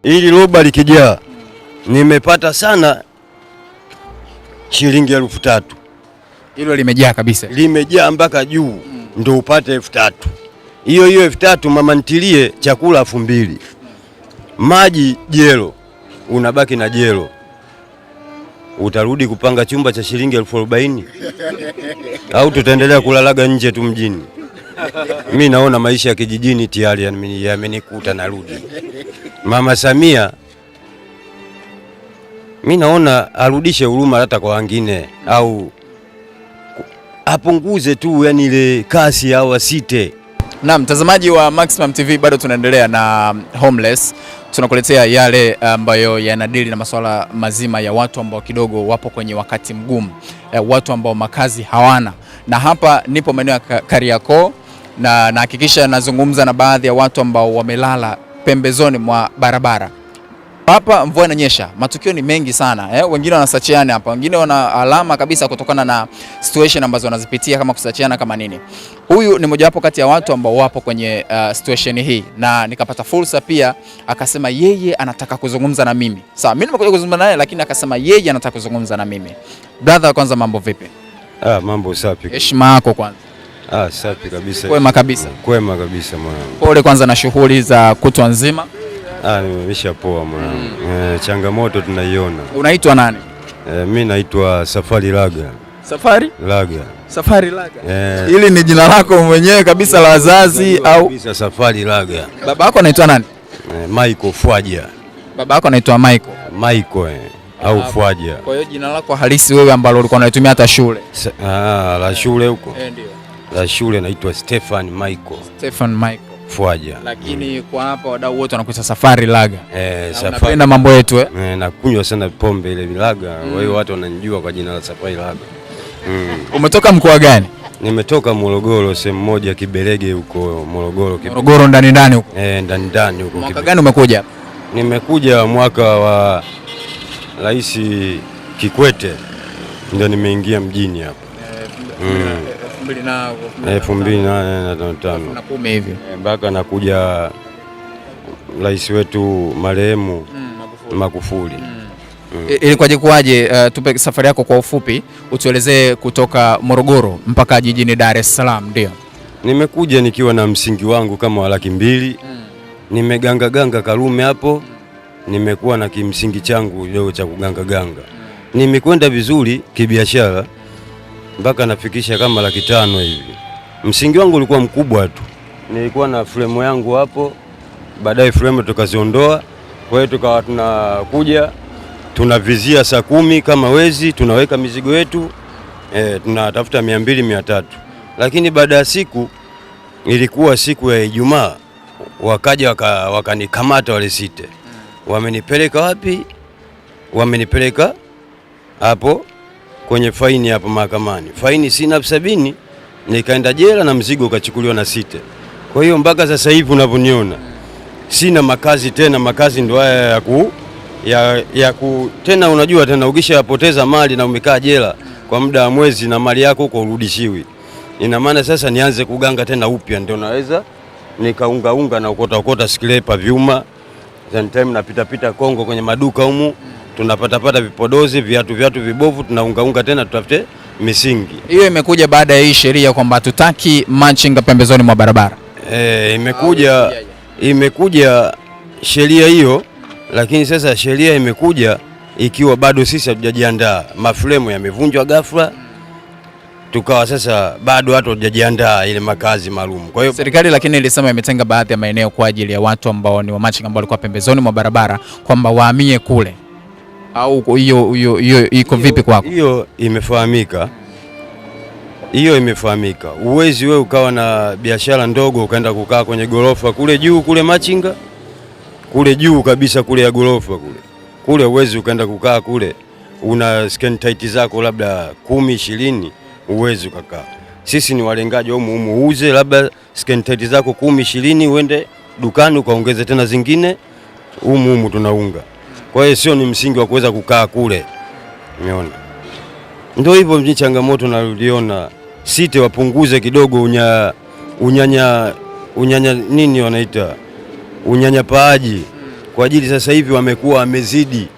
Ili roba likijaa nimepata sana shilingi 3,000. Hilo limejaa kabisa. Limejaa mpaka juu ndio upate 3,000. Hiyo 3,000 mama ntilie chakula 2,000. Maji jelo. Unabaki na jelo. Utarudi kupanga chumba cha shilingi 40,000 au tutaendelea kulalaga nje tu mjini? Mimi naona maisha ya kijijini tayari yamenikuta narudi. Mama Samia mimi naona arudishe huruma hata kwa wengine au apunguze tu yani ile kasi au asite. Na mtazamaji wa Maximum TV, bado tunaendelea na Homeless. Tunakuletea yale ambayo yanadili na masuala mazima ya watu ambao kidogo wapo kwenye wakati mgumu, watu ambao makazi hawana. Na hapa nipo maeneo ya Kariakoo na nahakikisha nazungumza na baadhi ya watu ambao wamelala pembezoni mwa barabara. Hapa mvua inanyesha, matukio ni mengi sana. Wengine wanasachiana hapa, wengine wana alama kabisa kutokana na situation ambazo wanazipitia kama kusachiana kama nini. Huyu ni mojawapo kati ya watu ambao wapo kwenye situation hii, na nikapata fursa pia, akasema yeye anataka kuzungumza na mimi. Sawa, mimi nimekuja kuzungumza naye, lakini akasema yeye anataka kuzungumza na mimi. Brother, kwanza mambo vipi? Mambo safi. Heshima yako kwanza. Safi kabisa. Kwema kabisa. Kwema kabisa mwanangu. Pole kwanza na shughuli za kutwa nzima. Nimeshapoa mwanangu. Changamoto tunaiona. Unaitwa nani? Mimi naitwa Safari Laga. Safari? Laga. Safari Laga. Hili ni jina lako mwenyewe kabisa la wazazi au? Kabisa Safari Laga. Baba yako anaitwa nani? Michael Fwaja. Baba yako anaitwa Michael. Michael au Fwaja. Kwa hiyo jina lako halisi wewe ambalo ulikuwa unaitumia hata shule? La shule huko? Ndio. La shule naitwa Stefan Michael. Stefan Michael Fwaja. Lakini kwa hapa wadau wote wanakuita Safari Laga. Safari. Napenda mambo yetu nakunywa sana pombe ile Laga. Kwa hiyo watu wananijua kwa jina la Safari Laga. Umetoka mkoa gani? Nimetoka Morogoro, sehemu moja Kibelege huko Morogoro. Morogoro ndani huko? Ndani huko. Mwaka gani umekuja hapa? Nimekuja mwaka wa Rais Kikwete ndio nimeingia mjini hapa. 2010 hivi. Mpaka nakuja rais wetu marehemu Magufuli. Ilikuwaje kuaje? Tupe safari yako kwa ufupi, utuelezee kutoka Morogoro mpaka jijini Dar es Salaam. Ndio nimekuja nikiwa na msingi wangu kama wa 200,000. Nimeganga Karume hapo, nimekuwa na kimsingi changu leo cha kuganga. Nimekwenda vizuri kibiashara mpaka nafikisha kama 500,000 hivi. Msingi wangu ulikuwa mkubwa tu. Nilikuwa na frame yangu hapo, baadaye frame tukaziondoa. Kwa hiyo tukawa tunakuja tunavizia saa 10 kama wezi, tunaweka mizigo yetu, tunatafuta 200 300. Lakini baada ya siku, ilikuwa siku ya Ijumaa, wakaja wakanikamata wale 6. Wamenipeleka wapi? Wamenipeleka hapo kwenye faini hapo mahakamani. Faini sina 70, nikaenda jela na mzigo ukachukuliwa na 6. Kwa hiyo mpaka sasa hivi unavyoniona sina makazi tena. Makazi ndio haya tena unajua tena ukishapoteza mali na umekaa jela kwa muda wa mwezi na mali yako huko urudishiwi. Ina maana sasa nianze kuganga tena upya ndio naweza nikaunga na ukota skrepa vyuma. Sometime napita Kongo kwenye maduka humu tunapata vipodozi, viatu vibovu, tunaunga tena tutafute misingi. Hiyo imekuja baada ya hii sheria kwamba tutaki machinga pembezoni mwa barabara. Imekuja sheria hiyo, lakini sasa sheria imekuja ikiwa bado sisi hatujajiandaa. Mafremu yamevunjwa ghafla. Tukawa sasa bado watu hatujajiandaa ile makazi maalum. Kwa hiyo serikali lakini ilisema imetenga baadhi ya maeneo kwa ajili ya watu ambao ni wa machinga ambao walikuwa pembezoni mwa barabara kwamba wahamie kule. Au hiyo iko vipi kwako? Hiyo imefahamika. Uwezi wewe ukawa na biashara ndogo ukaenda kukaa kwenye gorofa kule juu kule machinga. Kule juu kabisa kule ya gorofa kule uwezi ukaenda kukaa kule. Una scan tight zako labda 10 20 uwezi ukakaa. Sisi ni walengaji humu uuze labda scan tight zako 10 20 uende dukani ukaongeze tena zingine humu tunaunga. Kwa hiyo sio ni msingi wa kuweza kukaa kule. Umeona? Ndio hivyo mjini changamoto naliona. Site wapunguze kidogo unyanya nini wanaita? Unyanyapaaji kwa ajili sasa hivi wamekuwa wamezidi,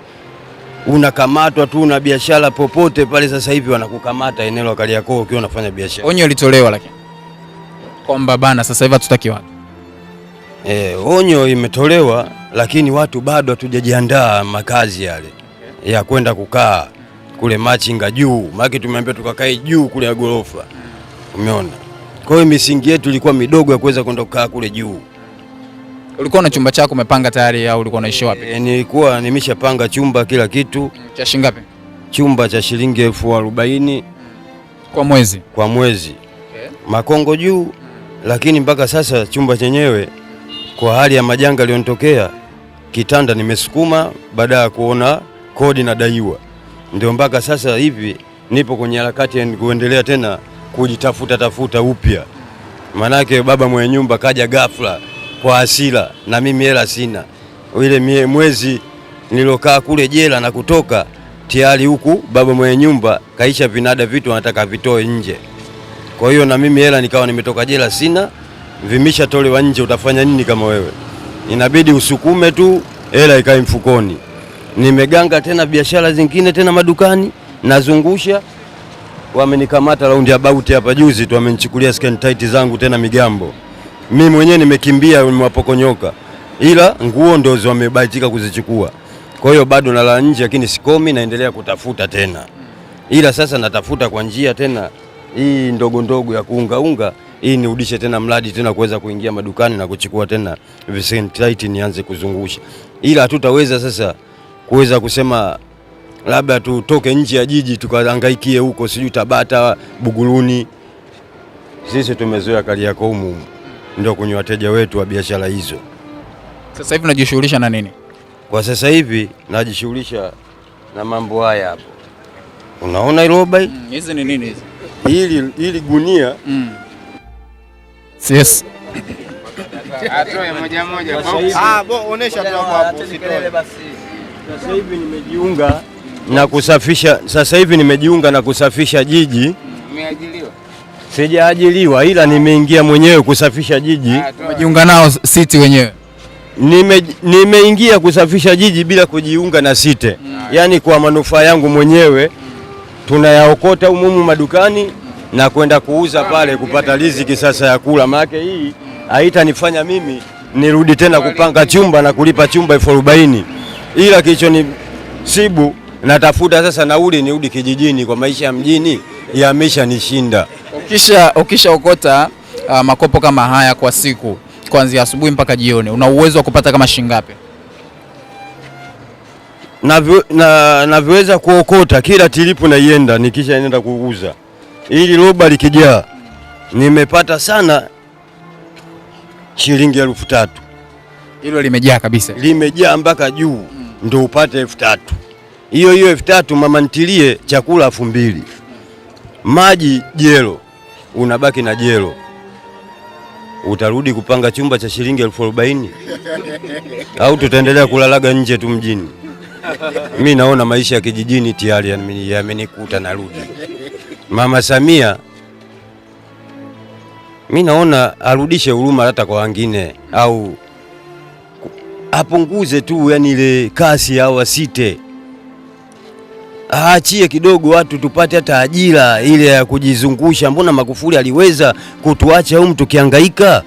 unakamatwa tu na biashara popote pale. Sasa hivi wanakukamata eneo la Kariakoo ukiwa unafanya biashara. Onyo litolewa lakini kwamba bana sasa hivi hatutaki watu. Onyo imetolewa, lakini watu bado hatujajiandaa makazi yale ya kwenda kukaa kule Machinga juu, maana tumeambiwa tukakae juu kule ya gorofa, umeona. Kwa hiyo misingi yetu ilikuwa midogo ya kuweza kwenda kukaa kule juu. Ulikuwa na chumba chako umepanga tayari au ulikuwa unaishi wapi? Nilikuwa nimeshapanga chumba kila kitu. Cha shilingi ngapi? Chumba cha shilingi 40,000 kwa mwezi. Kwa mwezi. Okay. Makongo juu, lakini mpaka sasa chumba chenyewe kwa hali ya majanga yaliyotokea, kitanda nimesukuma baada ya kuona kodi na daiwa. Ndio mpaka sasa hivi nipo kwenye harakati ya kuendelea tena kujitafuta upya. Manake baba mwenye nyumba kaja ghafla kwa hasira na mimi hela sina. Ile mwezi nilokaa kule jela na kutoka tayari huku baba mwenye nyumba kaisha vinada vitu anataka vitoe nje. Kwa hiyo na mimi hela nikawa nimetoka jela sina, vimisha tolewa nje, utafanya nini kama wewe? Inabidi usukume tu hela ikae mfukoni. Nimeganga tena biashara zingine tena madukani nazungusha. Wamenikamata round about hapa juzi tu, wamenichukulia scan tight zangu tena migambo. Mimi mwenyewe nimekimbia, nimewapokonyoka, ila nguo ndio wamebahatika kuzichukua. Kwa hiyo bado nalala nje, lakini sikomi, naendelea kutafuta tena, ila sasa natafuta kwa njia tena hii ndogo ya kuunga hii nirudishe tena mradi tena kuweza kuingia madukani na kuchukua tena scan tight nianze kuzungusha, ila hatutaweza sasa kuweza kusema labda tutoke nje ya jiji tukahangaikie huko sijui Tabata, Buguruni. Sisi tumezoea Kariakoo humu, ndio kwenye wateja wetu wa biashara hizo. Sasa hivi unajishughulisha na nini? Kwa sasa hivi najishughulisha na mambo haya hapo. Unaona iroba hii? Hizi ni nini hizi? Hili gunia. Yes. Atoe moja. Onesha tu hapo usitoe. Sasa hivi nimejiunga na kusafisha. Sasa hivi nimejiunga na kusafisha jiji. Umeajiriwa? Sijaajiriwa, ila nimeingia mwenyewe kusafisha jiji. Umejiunga nao City wenyewe? Nimeingia kusafisha jiji bila kujiunga na City. Yaani kwa manufaa yangu mwenyewe tunayaokota humu madukani na kwenda kuuza pale kupata riziki sasa ya kula. Maana hii haitanifanya mimi nirudi tena kupanga chumba na kulipa chumba 40,000. Ila kicho ni sibu natafuta sasa nauli nirudi kijijini, kwa maisha ya mjini yameshanishinda. Ukisha okota makopo kama haya kwa siku kuanzia asubuhi mpaka jioni, una uwezo wa kupata kama shilingi ngapi? Navyoweza kuokota kila tilipu naienda, nikisha nenda kuuza. Ili roba likijaa nimepata sana shilingi 3,000. Hilo limejaa kabisa. Limejaa mpaka juu. Ndio upate 3,000. Hiyo 3,000 mama ntilie chakula 2,000. Maji jelo. Unabaki na jelo. Utarudi kupanga chumba cha shilingi 40,000 au tutaendelea kulalaga nje tu mjini? Mimi naona maisha ya kijijini tayari yamenikuta narudi. Mama Samia mimi naona arudishe huruma hata kwa wengine, au apunguze tu yani ile kasi au asite. Aachie kidogo watu tupate hata ajira ile ya kujizungusha. Mbona Magufuli aliweza kutuacha humu tukihangaika?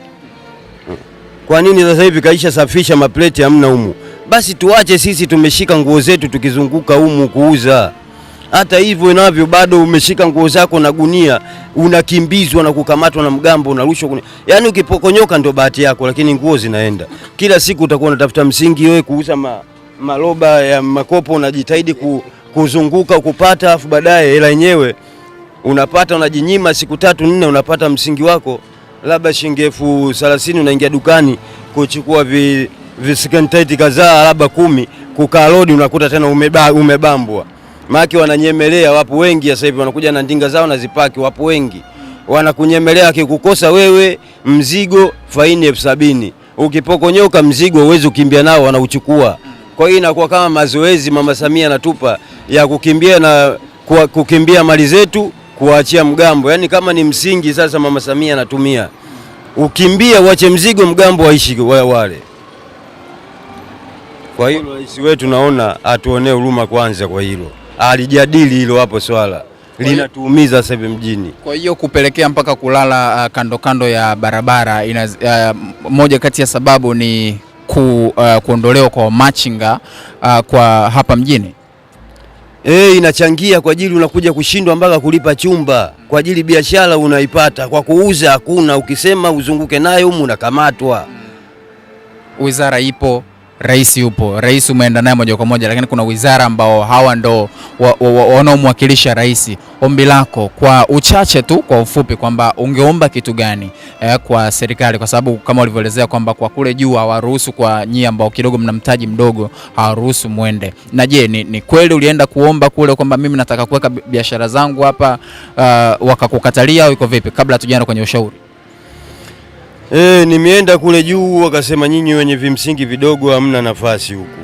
Kwa nini sasa hivi kaisha safisha mapleti hamna humu? Basi tuache sisi tumeshika nguo zetu tukizunguka humu kuuza. Hata hivyo inavyo bado umeshika nguo zako na gunia, unakimbizwa na kukamatwa na mgambo, unarushwa gunia. Yaani ukipokonyoka ndio bahati yako, lakini nguo zinaenda. Kila siku utakuwa unatafuta msingi wewe kuuza maloba ya makopo, unajitahidi kuzunguka kupata, afu baadaye hela yenyewe unapata, unajinyima siku 3-4 unapata msingi wako labda shilingi 30,000, unaingia dukani kuchukua visikentaiti kadhaa labda 10, kukaa lodi unakuta tena umebambwa. Maki wananyemelea, wapo wengi sasa hivi wanakuja na ndinga zao na zipaki, wapo wengi wanakunyemelea. Akikukosa wewe mzigo faini 70,000. Ukipokonyoka mzigo uweze kukimbia nao wanauchukua. Kwa hiyo inakuwa kama mazoezi Mama Samia anatupa ya kukimbia na kukimbia mali zetu kuachia mgambo. Yaani kama ni msingi sasa Mama Samia anatumia. Ukimbia uache mzigo, mgambo waishi wale. Kwa hilo rais wetu naona atuonee huruma kwanza, kwa hilo alijadili hilo hapo, swala linatuumiza sasa mjini. Kwa hiyo kupelekea mpaka kulala kando kando ya barabara moja kati ya sababu ni kuondolewa kwa machinga kwa hapa mjini. Inachangia kwa ajili unakuja kushindwa mpaka kulipa chumba kwa ajili biashara unaipata, kwa kuuza hakuna, ukisema uzunguke nayo humu unakamatwa. Wizara ipo, rais yupo, rais umeenda naye moja kwa moja, lakini kuna wizara ambao hawa ndo wanaomwakilisha rais. Ombi lako kwa uchache tu, kwa ufupi, kwamba ungeomba kitu gani kwa serikali, kwa sababu kama ulivyoelezea kwamba kwa kule juu hawaruhusu, kwa nyinyi ambao kidogo mna mtaji mdogo hawaruhusu muende. Na je, ni kweli ulienda kuomba kule kwamba mimi nataka kuweka biashara zangu hapa, wakakukatalia au iko vipi, kabla hatujaenda kwenye ushauri? Nimeenda kule juu, wakasema nyinyi wenye vimsingi vidogo hamna nafasi huku.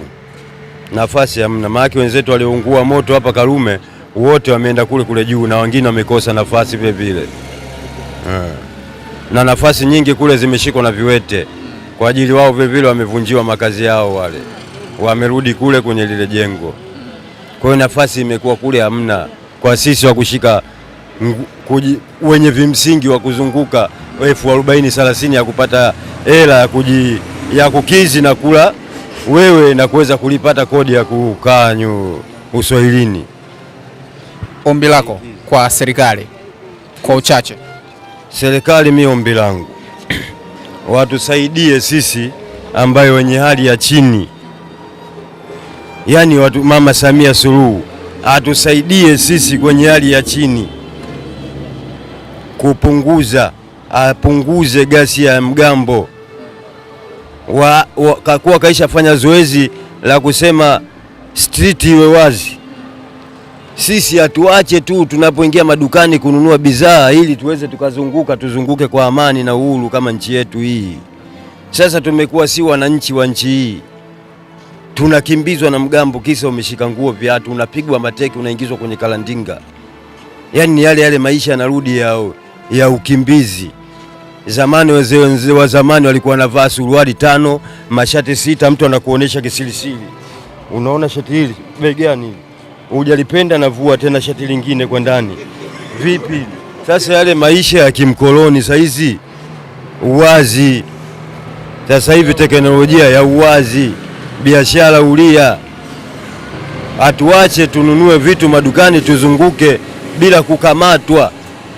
Nafasi hamna, maana wenzetu walioungua moto hapa Karume wote wameenda kule juu, na wengine wamekosa nafasi vile vile. Na nafasi nyingi kule zimeshikwa na viwete, kwa ajili wao vile vile wamevunjiwa makazi yao, wale wamerudi kule kwenye lile jengo. Kwa hiyo nafasi imekuwa kule hamna kwa sisi wa kushika wenye vimsingi wa kuzunguka 40,000-30 ya kupata hela ya kukizi na kula wewe na kuweza kulipata kodi ya kukaa uswahilini. Ombi lako kwa serikali kwa uchache? Serikali, mimi ombi langu watusaidie sisi ambayo wenye hali ya chini, yani Mama Samia Suluhu atusaidie sisi kwenye hali ya chini, apunguze gasi ya mgambo. Kakuwa kaisha fanya zoezi la kusema street iwe wazi, sisi atuache tu tunapoingia madukani kununua bidhaa, ili tuweze tuzunguke kwa amani na uhuru kama nchi yetu hii. Sasa tumekuwa si wananchi wa nchi hii, tunakimbizwa na mgambo, kisa umeshika nguo, viatu, unapigwa mateke, unaingizwa kwenye kalandinga. Yani ni yale maisha yanarudi ya ukimbizi. Zamani wazee wa zamani walikuwa wanavaa suruali 5, mashati 6, mtu anakuonesha kisilisili. Unaona shati hili bei gani? Hujalipenda na vua tena shati lingine kwa ndani. Vipi? Sasa yale maisha ya kimkoloni saizi uwazi. Sasa hivi teknolojia ya uwazi, biashara ulia. Atuache tununue vitu madukani, tuzunguke bila kukamatwa.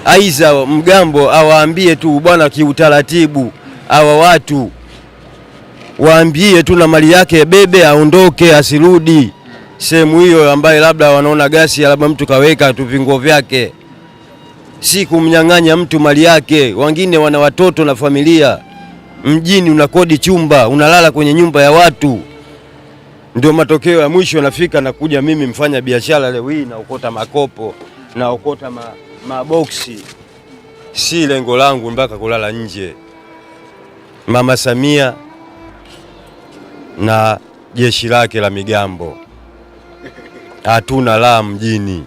Aiza mgambo awaambie tu bwana, kiutaratibu hawa watu waambie tu na mali yake bebe, aondoke, asirudi sehemu hiyo ambaye labda wanaona gasi, labda mtu kaweka tu vingo vyake, si kumnyang'anya mtu mali yake. Wengine wana watoto na familia. Mjini unakodi chumba, unalala kwenye nyumba ya watu. Ndio matokeo ya mwisho nafika na kuja mimi mfanya biashara leo hii na ukota makopo na ukota maboksi. Si lengo langu mpaka kulala nje. Mama Samia na jeshi lake la migambo hatuna la mjini,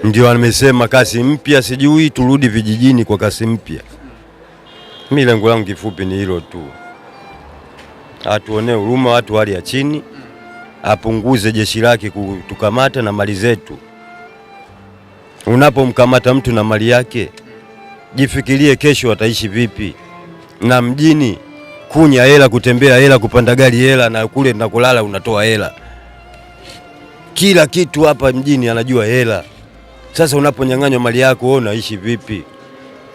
ndio amesema kasi mpya, sijui turudi vijijini kwa kasi mpya. Mimi lengo langu kifupi ni hilo tu, atuonee huruma watu hali ya chini, apunguze jeshi lake kutukamata na mali zetu. Unapomkamata mtu na mali yake, jifikirie kesho ataishi vipi. Na mjini kunya hela, kutembea hela, kupanda gari hela, na kule na kulala unatoa hela. Kila kitu hapa mjini anajua hela. Sasa unaponyang'anywa mali yako wewe unaishi vipi?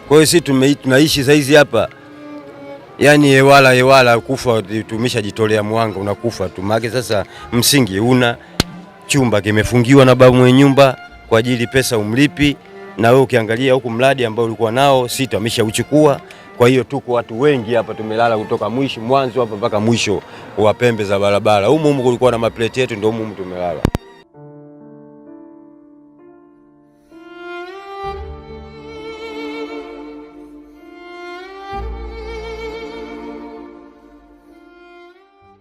Kwa hiyo sisi tunaishi saizi hapa, yani hewala kufa, tumeshajitolea mwanga, unakufa tu. Maana sasa msingi una chumba kimefungiwa na babu mwenye nyumba kwa ajili pesa umlipi, na wewe ukiangalia huku mradi ambao ulikuwa nao sita ameshauchukua. Kwa hiyo tuko watu wengi hapa, tumelala kutoka mwanzo hapa mpaka mwisho wa pembe za barabara. Humu kulikuwa na mapleti yetu, ndio humu tumelala.